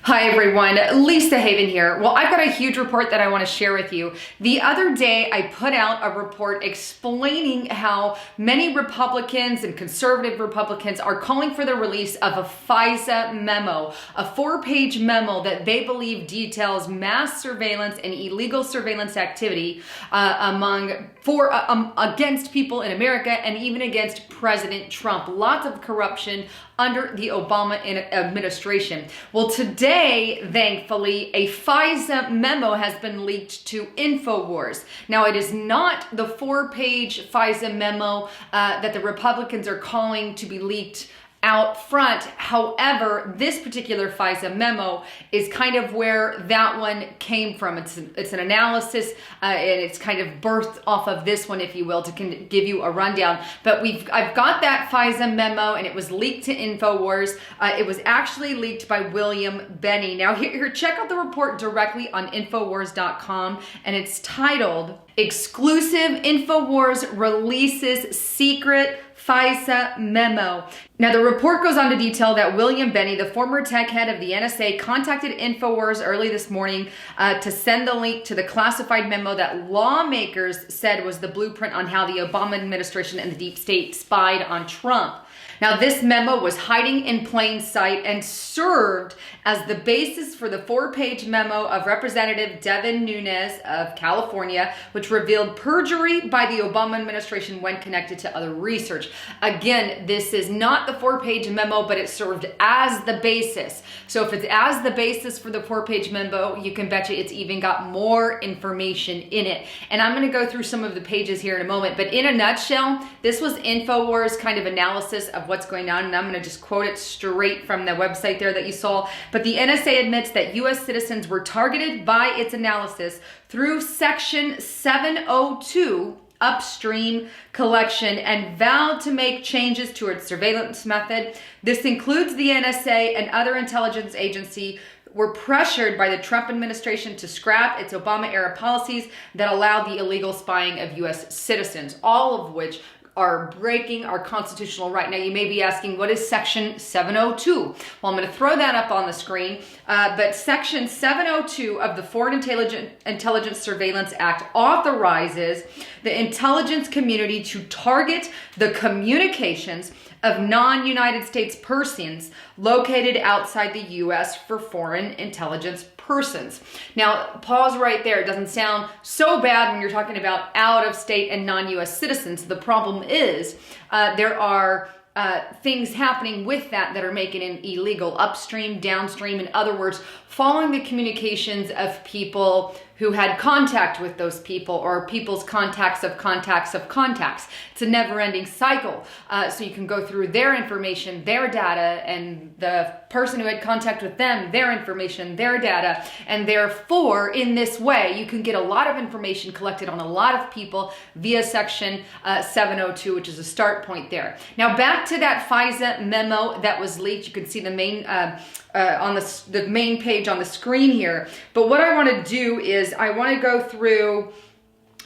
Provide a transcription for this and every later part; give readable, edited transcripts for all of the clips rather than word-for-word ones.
Hi everyone, Lisa Haven here. Well, I've got a huge report that I want to share with you. The other day, I put out a report explaining how many Republicans and conservative Republicans are calling for the release of a FISA memo, a 4-page memo that they believe details mass surveillance and illegal surveillance activity against people in America and even against President Trump. Lots of corruption under the Obama administration. Well, today, thankfully, a FISA memo has been leaked to InfoWars. Now, it is not the 4-page FISA memo that the Republicans are calling to be leaked out front. However, this particular FISA memo is kind of where that one came from. It's an analysis and it's kind of birthed off of this one, if you will, to give you a rundown. But I've got that FISA memo and it was leaked to InfoWars. It was actually leaked by William Benny. Now here, check out the report directly on Infowars.com, and it's titled "Exclusive InfoWars Releases Secret FISA Memo." Now, the report goes on to detail that William Benny, the former tech head of the NSA, contacted InfoWars early this morning to send the link to the classified memo that lawmakers said was the blueprint on how the Obama administration and the deep state spied on Trump. Now, this memo was hiding in plain sight and served as the basis for the 4-page memo of Representative Devin Nunes of California, which revealed perjury by the Obama administration when connected to other research. Again, this is not the 4-page memo, but it served as the basis. So if it's as the basis for the 4-page memo, you can bet you it's even got more information in it. And I'm going to go through some of the pages here in a moment, but in a nutshell, this was InfoWars kind of analysis of what's going on, and I'm going to just quote it straight from the website there that you saw. But the NSA admits that U.S. citizens were targeted by its analysis through Section 702 upstream collection and vowed to make changes to its surveillance method. This includes the NSA and other intelligence agency were pressured by the Trump administration to scrap its Obama-era policies that allowed the illegal spying of U.S. citizens, all of which are breaking our constitutional right. Now, you may be asking, what is Section 702? Well, I'm going to throw that up on the screen. But Section 702 of the Foreign Intelligence Surveillance Act authorizes the intelligence community to target the communications of non-United States persons located outside the U.S. for foreign intelligence persons. Now, pause right there. It doesn't sound so bad when you're talking about out-of-state and non-U.S. citizens. The problem is there are things happening with that are making it illegal, upstream, downstream. In other words, following the communications of people who had contact with those people, or people's contacts of contacts of contacts. It's a never-ending cycle. So you can go through their information, their data, and the person who had contact with them, their information, their data. And therefore, in this way, you can get a lot of information collected on a lot of people via Section 702, which is a start point there. Now, back to that FISA memo that was leaked. You can see the main on the main page on the screen here. But what I want to do is I want to go through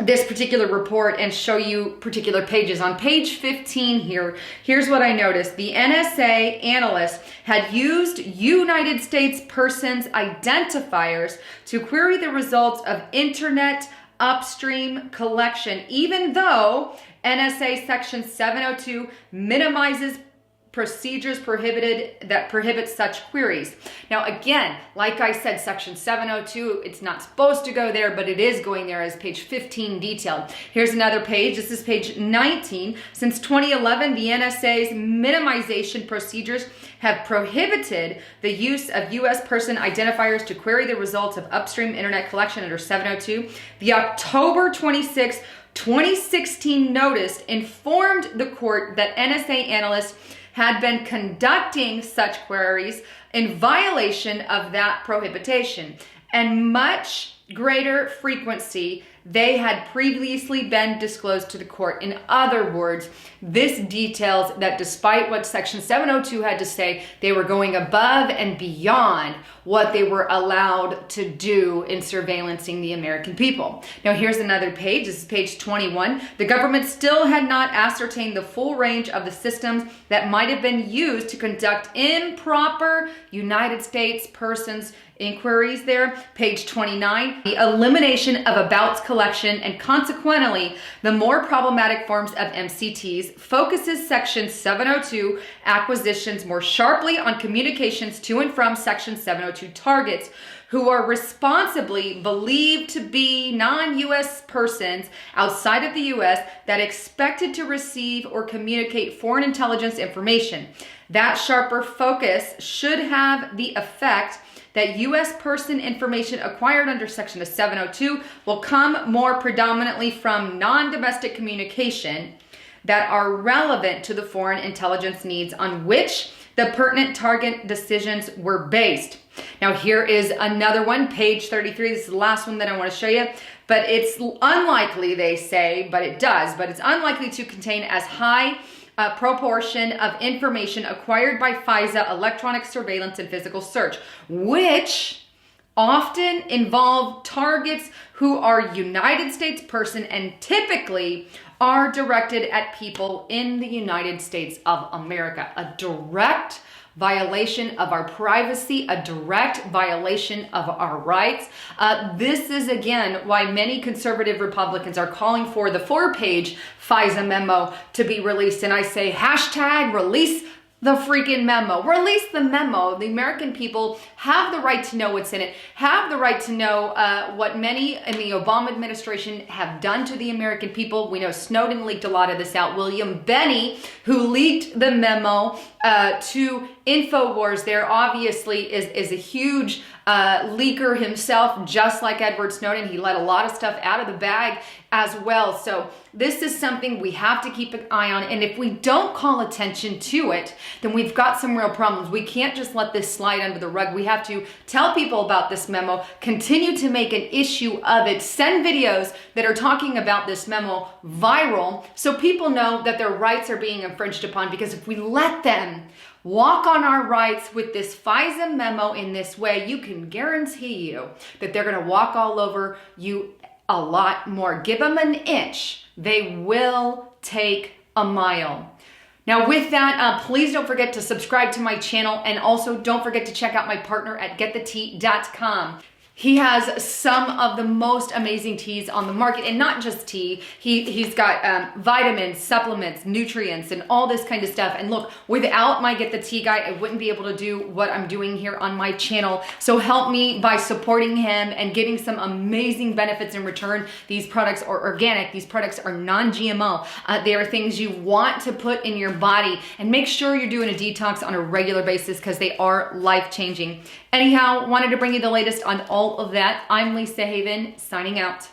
this particular report and show you particular pages. On page 15 here, here's what I noticed. The NSA analysts had used United States persons identifiers to query the results of internet upstream collection, even though NSA Section 702 minimizes procedures that prohibit such queries. Now, again, like I said, Section 702, it's not supposed to go there, but it is going there, as page 15 detailed. Here's another page. This is page 19. Since 2011, the NSA's minimization procedures have prohibited the use of U.S. person identifiers to query the results of upstream internet collection under 702. The October 26, 2016 notice informed the court that NSA analysts had been conducting such queries in violation of that prohibition and much greater frequency they had previously been disclosed to the court. In other words, this details that despite what Section 702 had to say, they were going above and beyond what they were allowed to do in surveillancing the American people. Now, here's another page. This is page 21. The government still had not ascertained the full range of the systems that might have been used to conduct improper United States persons inquiries there. Page 29, the elimination of abouts collection and consequently the more problematic forms of MCTs focuses Section 702 acquisitions more sharply on communications to and from Section 702 targets who are responsibly believed to be non-U.S. persons outside of the U.S. that expected to receive or communicate foreign intelligence information. That sharper focus should have the effect that U.S. person information acquired under Section 702 will come more predominantly from non-domestic communication that are relevant to the foreign intelligence needs on which the pertinent target decisions were based. Now, here is another one, page 33. This is the last one that I want to show you, but it's unlikely, they say, but it does, but it's unlikely to contain as high proportion of information acquired by FISA, electronic surveillance, and physical search, which often involve targets who are United States person and typically are directed at people in the United States of America. A direct violation of our privacy, a direct violation of our rights. This is, again, why many conservative Republicans are calling for the 4-page FISA memo to be released. And I say, hashtag release the freaking memo. Release the memo. The American people have the right to know what's in it, have the right to know what many in the Obama administration have done to the American people. We know Snowden leaked a lot of this out. William Benny, who leaked the memo to InfoWars there, obviously is a huge leaker himself, just like Edward Snowden. He let a lot of stuff out of the bag as well. So this is something we have to keep an eye on. And if we don't call attention to it, then we've got some real problems. We can't just let this slide under the rug. We have to tell people about this memo, continue to make an issue of it, send videos that are talking about this memo viral so people know that their rights are being infringed upon. Because if we let them walk on our rights with this FISA memo in this way, you can guarantee you that they're going to walk all over you a lot more. Give them an inch, they will take a mile. Now with that, please don't forget to subscribe to my channel, and also don't forget to check out my partner at getthetea.com. He has some of the most amazing teas on the market, and not just tea. He's got vitamins, supplements, nutrients, and all this kind of stuff. And look, without my Get the Tea guy, I wouldn't be able to do what I'm doing here on my channel. So help me by supporting him and getting some amazing benefits in return. These products are organic. These products are non-GMO. They are things you want to put in your body, and make sure you're doing a detox on a regular basis because they are life-changing. Anyhow, wanted to bring you the latest on all of that. I'm Lisa Haven, signing out.